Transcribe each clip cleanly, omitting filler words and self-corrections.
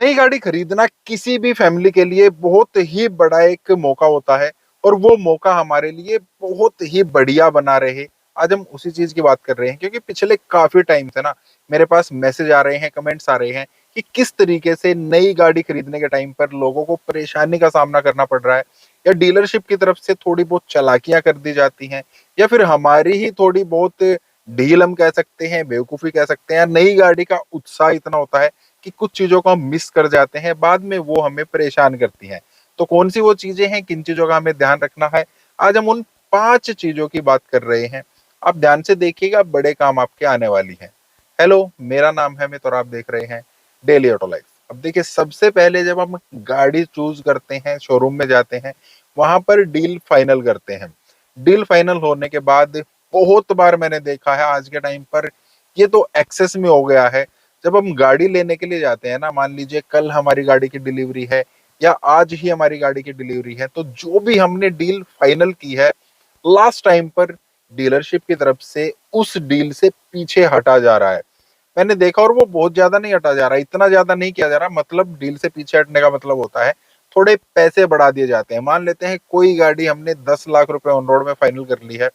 नई गाड़ी खरीदना किसी भी फैमिली के लिए बहुत ही बड़ा एक मौका होता है और वो मौका हमारे लिए बहुत ही बढ़िया बना रहे। आज हम उसी चीज की बात कर रहे हैं क्योंकि पिछले काफी टाइम से ना मेरे पास मैसेज आ रहे हैं, कमेंट्स आ रहे हैं कि किस तरीके से नई गाड़ी खरीदने के टाइम पर लोगों को परेशानी का सामना करना पड़ रहा है, या डीलरशिप की तरफ से थोड़ी बहुत चालाकियां कर दी जाती हैं, या फिर हमारी ही थोड़ी बहुत ढील हम कह सकते हैं, बेवकूफी कह सकते हैं। नई गाड़ी का उत्साह इतना होता है कि कुछ चीजों को हम मिस कर जाते हैं, बाद में वो हमें परेशान करती हैं। तो कौन सी वो चीजें हैं, किन चीजों का हमें ध्यान रखना है, आज हम उन 5 चीजों की बात कर रहे हैं। आप ध्यान से देखिएगा, बड़े काम आपके आने वाली हैं। हेलो, मेरा नाम है अमित और आप देख रहे हैं डेली ऑटो लाइफ। अब देखिए, सबसे पहले जब हम गाड़ी चूज करते हैं, शोरूम में जाते हैं, वहां पर डील फाइनल करते हैं। डील फाइनल होने के बाद बहुत बार मैंने देखा है आज के टाइम पर ये तो एक्सेस में हो गया है। जब हम गाड़ी लेने के लिए जाते हैं ना, मान लीजिए कल हमारी गाड़ी की डिलीवरी है या आज ही हमारी गाड़ी की डिलीवरी है, तो जो भी हमने डील फाइनल की है लास्ट टाइम पर डीलरशिप की तरफ से उस डील से पीछे हटा जा रहा है। मैंने देखा, और वो बहुत ज्यादा नहीं हटा जा रहा, इतना ज्यादा नहीं किया जा रहा। मतलब डील से पीछे हटने का मतलब होता है थोड़े पैसे बढ़ा दिए जाते हैं। मान लेते हैं कोई गाड़ी हमने 10 लाख रुपए ऑन रोड में फाइनल कर ली है,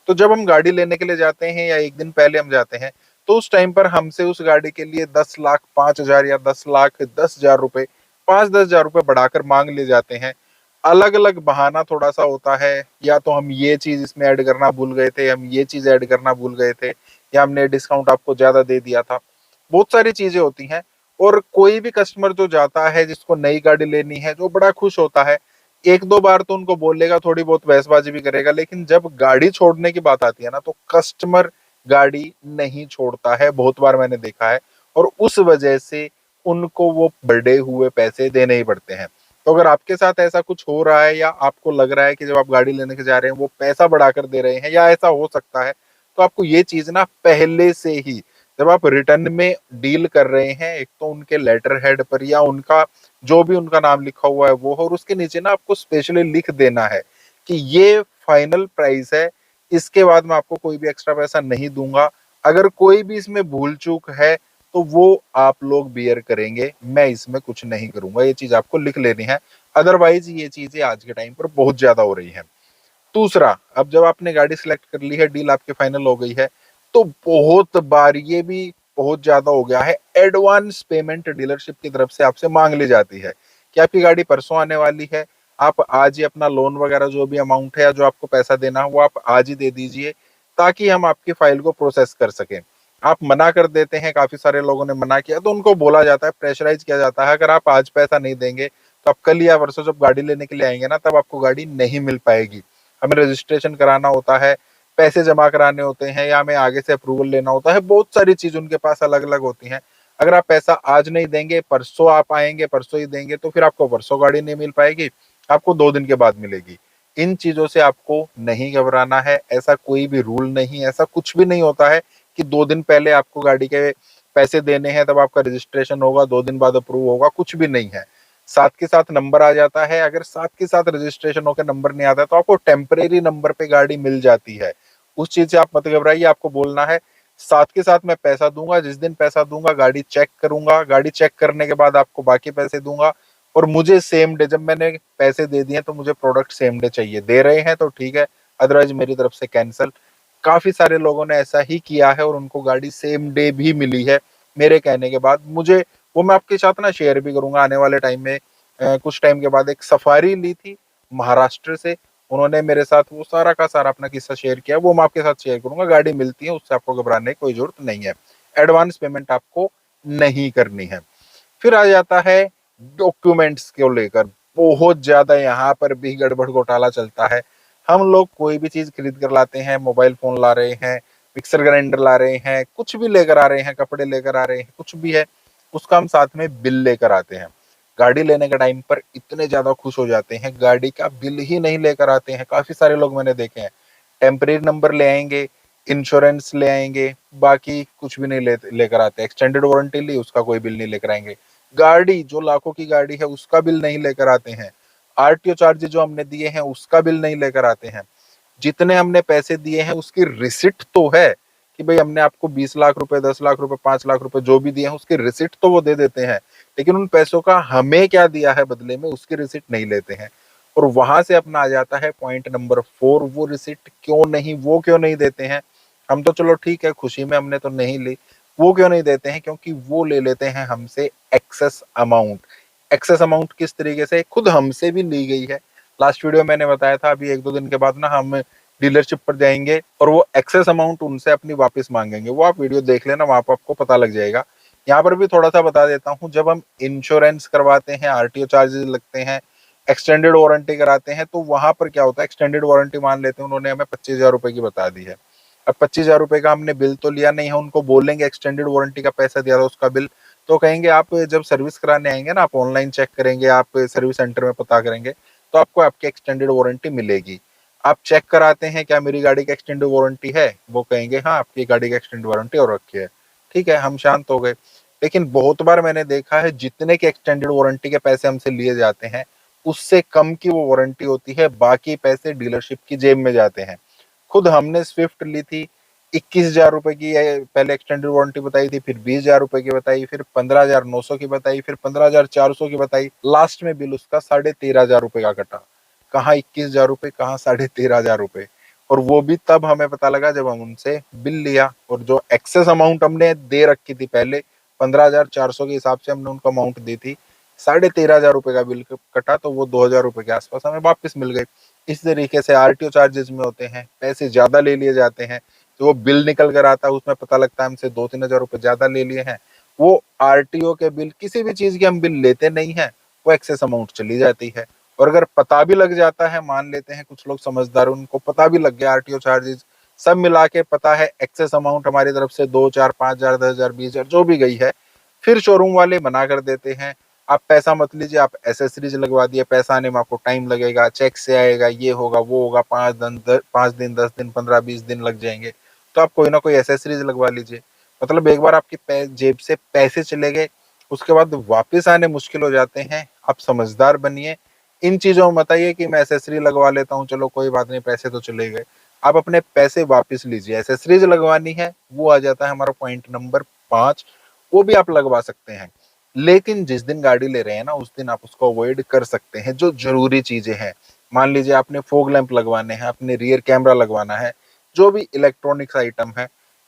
तो जब हम गाड़ी लेने के लिए जाते हैं या एक दिन पहले हम जाते हैं, तो उस टाइम पर हमसे उस गाड़ी के लिए 10 लाख 5 हजार या 10 लाख 10 हजार रुपए, 5-10 हजार रुपए बढ़ाकर मांग लिए जाते हैं। अलग अलग बहाना थोड़ा सा होता है, या तो हम ये चीज इसमें ऐड करना भूल गए थे, हम ये चीज ऐड करना भूल गए थे, या हमने डिस्काउंट आपको ज्यादा दे दिया था। बहुत सारी चीजें होती हैं। और कोई भी कस्टमर जो जाता है, जिसको नई गाड़ी लेनी है, जो बड़ा खुश होता है, एक दो बार तो उनको बोलेगा, थोड़ी बहुत बहसबाजी भी करेगा, लेकिन जब गाड़ी छोड़ने की बात आती है ना, तो कस्टमर गाड़ी नहीं छोड़ता है। बहुत बार मैंने देखा है, और उस वजह से उनको वो बढ़े हुए पैसे देने ही पड़ते हैं। तो अगर आपके साथ ऐसा कुछ हो रहा है, या आपको लग रहा है कि जब आप गाड़ी लेने के जा रहे हैं वो पैसा बढ़ाकर दे रहे हैं, या ऐसा हो सकता है, तो आपको ये चीज ना पहले से ही, जब आप रिटर्न में डील कर रहे हैं, एक तो उनके लेटर हेड पर या उनका जो भी उनका नाम लिखा हुआ है वो, और उसके नीचे ना आपको स्पेशली लिख देना है कि ये फाइनल प्राइस है, इसके बाद मैं आपको कोई भी एक्स्ट्रा पैसा नहीं दूंगा। अगर कोई भी इसमें भूल चूक है तो वो आप लोग बियर करेंगे, मैं इसमें कुछ नहीं करूंगा। ये चीज आपको लिख लेनी है, अदरवाइज ये चीजें आज के टाइम पर बहुत ज्यादा हो रही हैं। दूसरा, अब जब आपने गाड़ी सिलेक्ट कर ली है, डील आपके फाइनल हो गई है, तो बहुत बार ये भी बहुत ज्यादा हो गया है, एडवांस पेमेंट डीलरशिप की तरफ से आपसे मांग ली जाती है कि आपकी गाड़ी परसों आने वाली है, आप आज ही अपना लोन वगैरह जो भी अमाउंट है या जो आपको पैसा देना है वो आप आज ही दे दीजिए, ताकि हम आपकी फाइल को प्रोसेस कर सकें। आप मना कर देते हैं, काफी सारे लोगों ने मना किया, तो उनको बोला जाता है, प्रेशराइज किया जाता है, अगर आप आज पैसा नहीं देंगे तो आप कल या परसों जब गाड़ी लेने के लिए आएंगे ना, तब आपको गाड़ी नहीं मिल पाएगी। हमें रजिस्ट्रेशन कराना होता है, पैसे जमा कराने होते हैं, या हमें आगे से अप्रूवल लेना होता है। बहुत सारी चीज उनके पास अलग अलग होती हैं। अगर आप पैसा आज नहीं देंगे, परसों आप आएंगे, परसों ही देंगे, तो फिर आपको परसों गाड़ी नहीं मिल पाएगी, आपको 2 दिन के बाद मिलेगी। इन चीजों से आपको नहीं घबराना है। ऐसा कोई भी रूल नहीं, ऐसा कुछ भी नहीं होता है कि 2 दिन पहले आपको गाड़ी के पैसे देने हैं तब आपका रजिस्ट्रेशन होगा, 2 दिन बाद अप्रूव होगा, कुछ भी नहीं है। साथ के साथ नंबर आ जाता है, अगर साथ के साथ रजिस्ट्रेशन होकर नंबर नहीं आता तो आपको टेम्परेरी नंबर पे गाड़ी मिल जाती है। उस चीज से आप मत घबराइए। आपको बोलना है साथ के साथ मैं पैसा दूंगा, जिस दिन पैसा दूंगा गाड़ी चेक करूंगा, गाड़ी चेक करने के बाद आपको बाकी पैसे दूंगा, और मुझे सेम डे, जब मैंने पैसे दे दिए तो मुझे प्रोडक्ट सेम डे चाहिए। दे रहे हैं तो ठीक है, अदरवाइज मेरी तरफ से कैंसिल। काफी सारे लोगों ने ऐसा ही किया है और उनको गाड़ी सेम डे भी मिली है मेरे कहने के बाद। मुझे वो मैं आपके साथ ना शेयर भी करूंगा आने वाले टाइम में। कुछ टाइम के बाद एक सफारी ली थी महाराष्ट्र से, उन्होंने मेरे साथ वो सारा का सारा अपना किस्सा शेयर किया, वो मैं आपके साथ शेयर करूंगा। गाड़ी मिलती है, उससे आपको घबराने की कोई जरूरत नहीं है। एडवांस पेमेंट आपको नहीं करनी है। फिर आ जाता है डॉक्यूमेंट्स को लेकर। बहुत ज्यादा यहाँ पर भी गड़बड़ घोटाला चलता है। हम लोग कोई भी चीज खरीद कर लाते हैं, मोबाइल फोन ला रहे हैं, मिक्सर ग्राइंडर ला रहे हैं, कुछ भी लेकर आ रहे हैं, कपड़े लेकर आ रहे हैं, कुछ भी है, उसका हम साथ में बिल लेकर आते हैं। गाड़ी लेने के टाइम पर इतने ज्यादा खुश हो जाते हैं, गाड़ी का बिल ही नहीं लेकर आते हैं। काफी सारे लोग मैंने देखे हैं, टेम्परेरी नंबर ले आएंगे, इंश्योरेंस ले आएंगे, बाकी कुछ भी नहीं लेकर आते। एक्सटेंडेड वारंटी ली, उसका कोई बिल नहीं लेकर आएंगे। गाड़ी जो लाखों की गाड़ी है उसका बिल नहीं लेकर आते हैं। आरटीओ चार्जेस जो हमने दिए हैं उसका बिल नहीं लेकर आते हैं। जितने हमने पैसे दिए हैं उसकी रिसिट तो है कि भाई हमने आपको 20 लाख रुपए, 10 लाख रुपए, 5 लाख रुपए जो भी दिए हैं उसकी रिसिप्ट तो वो दे देते हैं, लेकिन उन पैसों का हमें क्या दिया है बदले में उसकी रिसिप्ट नहीं लेते हैं। और वहां से अपना आ जाता है पॉइंट नंबर 4, वो रिसिप्ट क्यों नहीं देते हैं। हम तो चलो ठीक है, खुशी में हमने तो नहीं ली, वो क्यों नहीं देते हैं, क्योंकि वो ले लेते हैं हमसे एक्सेस अमाउंट। एक्सेस अमाउंट किस तरीके से, खुद हमसे भी ली गई है। लास्ट वीडियो मैंने बताया था, अभी 1-2 दिन के बाद ना हम डीलरशिप पर जाएंगे और वो एक्सेस अमाउंट उनसे अपनी वापस मांगेंगे। वो आप वीडियो देख लेना, वहां पर आपको पता लग जाएगा। यहाँ पर भी थोड़ा सा बता देता हूँ, जब हम इंश्योरेंस करवाते हैं, आरटीओ चार्जेस लगते हैं, एक्सटेंडेड वारंटी कराते हैं, तो वहां पर क्या होता है, एक्सटेंडेड वारंटी मान लेते हैं उन्होंने हमें 25,000 रुपए की बता दी है। अब 25,000 रुपए का हमने बिल तो लिया नहीं है, उनको बोलेंगे एक्सटेंडेड वारंटी का पैसा दिया था उसका बिल, तो कहेंगे आप जब सर्विस कराने आएंगे ना, आप ऑनलाइन चेक करेंगे, आप सर्विस सेंटर में पता करेंगे, तो आपको आपकी एक्सटेंडेड वारंटी मिलेगी। आप चेक कराते हैं क्या मेरी गाड़ी की एक्सटेंडेड वारंटी है, वो कहेंगे हाँ आपकी गाड़ी की एक्सटेंडेड वारंटी और रखी है। ठीक है, हम शांत हो गए। लेकिन बहुत बार मैंने देखा है, जितने के एक्सटेंडेड वारंटी के पैसे हमसे लिए जाते हैं, उससे कम की वो वारंटी होती है, बाकी पैसे डीलरशिप की जेब में जाते हैं। खुद हमने स्विफ्ट ली थी, 21,000 रुपए की पहले एक्सटेंडेड वारंटी बताई थी, फिर 20,000 रुपए की बताई, फिर 15,900 की बताई, फिर 15,400 की बताई, लास्ट में बिल उसका 13,500 रुपए का कटा। कहाँ 21,000 रुपए, कहाँ 13,500 रुपए। और वो भी तब हमें पता लगा जब हम उनसे बिल लिया, और जो एक्सेस अमाउंट हमने दे रखी थी पहले 15,400 के हिसाब से हमने उनको अमाउंट दी थी, 13,500 रुपए का बिल कटा, तो वो 2,000 रुपए के आसपास हमें वापस मिल गए। इस तरीके से आरटीओ चार्जेस में होते हैं, पैसे ज्यादा ले लिए जाते हैं, तो वो बिल निकल कर आता है, उसमें पता लगता है हमसे 2-3 हजार रुपए ज्यादा ले लिए हैं। वो आरटीओ के बिल, किसी भी चीज के हम बिल लेते नहीं है, वो एक्सेस अमाउंट चली जाती है। और अगर पता भी लग जाता है, मान लेते हैं कुछ लोग समझदार, उनको पता भी लग गया आरटीओ चार्जेस सब मिला के पता है, एक्सेस अमाउंट हमारी तरफ से 2, 4, 5,000, 10,000, 20,000 जो भी गई है, फिर शोरूम वाले मना कर देते हैं, आप पैसा मत लीजिए, आप एसेसरीज लगवा दिए, पैसा आने में आपको टाइम लगेगा, चेक से आएगा, ये होगा वो होगा, 5 दिन 10 दिन 15-20 दिन लग जाएंगे, तो आप कोई ना कोई एसेसरीज लगवा लीजिए। मतलब एक बार आपकी जेब से पैसे चले गए, उसके बाद वापस आने मुश्किल हो जाते हैं। आप समझदार बनिए, इन चीजों में बताइए कि मैं एसेसरी लगवा लेता हूँ, चलो कोई बात नहीं, पैसे तो चले गए। आप अपने पैसे वापस लीजिए। एसेसरीज लगवानी है, वो आ जाता है हमारा पॉइंट नंबर 5, वो भी आप लगवा सकते हैं, लेकिन जिस दिन गाड़ी ले रहे हैं ना, उस दिन आप उसको अवॉइड कर सकते हैं। जो जरूरी चीजें हैं, मान लीजिए आपने फॉग लैंप लगवाने हैं, अपने रियर कैमरा लगवाना है, जो भी इलेक्ट्रॉनिक्स आइटम है,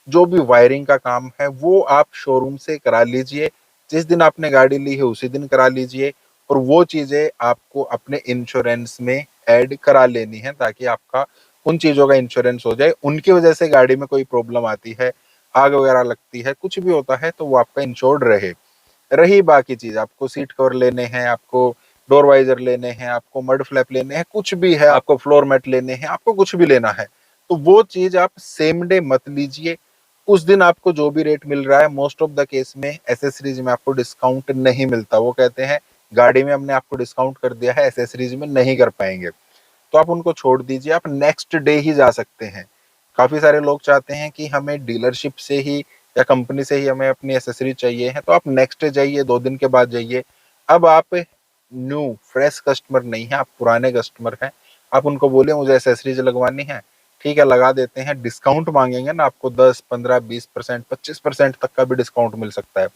जो भी वायरिंग का काम है, वो आप शोरूम से करा लीजिए। जिस दिन आपने गाड़ी ली है उसी दिन करा लीजिए, और वो चीजें आपको अपने इंश्योरेंस में ऐड करा लेनी है, ताकि आपका उन चीजों का इंश्योरेंस हो जाए। उनकी वजह से गाड़ी में कोई प्रॉब्लम आती है, आग वगैरह लगती है, कुछ भी होता है, तो वो आपका इंश्योर्ड रहे। रही बाकी चीज, आपको सीट कवर लेने हैं, आपको डोर वाइजर लेने हैं, आपको मड फ्लैप लेने हैं, कुछ भी है, आपको फ्लोर मैट लेने हैं, आपको कुछ भी लेना है, तो वो चीज आप सेम डे मत लीजिए। उस दिन आपको जो भी रेट मिल रहा है, मोस्ट ऑफ द केस में एसेसरीज में आपको डिस्काउंट नहीं मिलता। वो कहते हैं गाड़ी में हमने आपको डिस्काउंट कर दिया है, एसेसरीज में नहीं कर पाएंगे, तो आप उनको छोड़ दीजिए, आप नेक्स्ट डे ही जा सकते हैं। काफी सारे लोग चाहते हैं कि हमें डीलरशिप से ही या कंपनी से ही हमें अपनी एसेसरी चाहिए है, तो आप नेक्स्ट डे जाइए, 2 दिन के बाद जाइए। अब आप न्यू फ्रेश कस्टमर नहीं है, आप पुराने कस्टमर हैं। आप उनको बोले मुझे एसेसरीज लगवानी है, ठीक है लगा देते हैं। डिस्काउंट मांगेंगे ना, आपको 10, 15, 20%, 25% तक का भी डिस्काउंट मिल सकता है।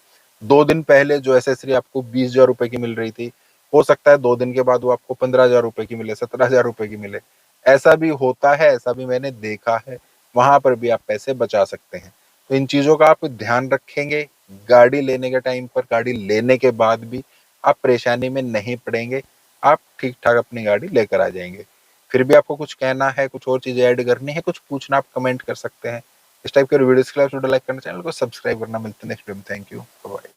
2 दिन पहले जो एसेसरी आपको 20,000 रुपए की मिल रही थी, हो सकता है 2 दिन के बाद वो आपको 15,000 रुपए की मिले, 17,000 रुपए की मिले। ऐसा भी होता है, ऐसा भी मैंने देखा है, वहां पर भी आप पैसे बचा सकते हैं। तो इन चीजों का आप ध्यान रखेंगे, गाड़ी लेने के टाइम पर, गाड़ी लेने के बाद भी आप परेशानी में नहीं पड़ेंगे, आप ठीक ठाक अपनी गाड़ी लेकर आ जाएंगे। फिर भी आपको कुछ कहना है, कुछ और चीजें ऐड करनी है, कुछ पूछना, आप कमेंट कर सकते हैं। इस टाइप के वीडियोस के लिए वीडियो लाइक करना, चैनल को सब्सक्राइब करना। मिलते हैं नेक्स्ट वीडियो में। Thank you, bye.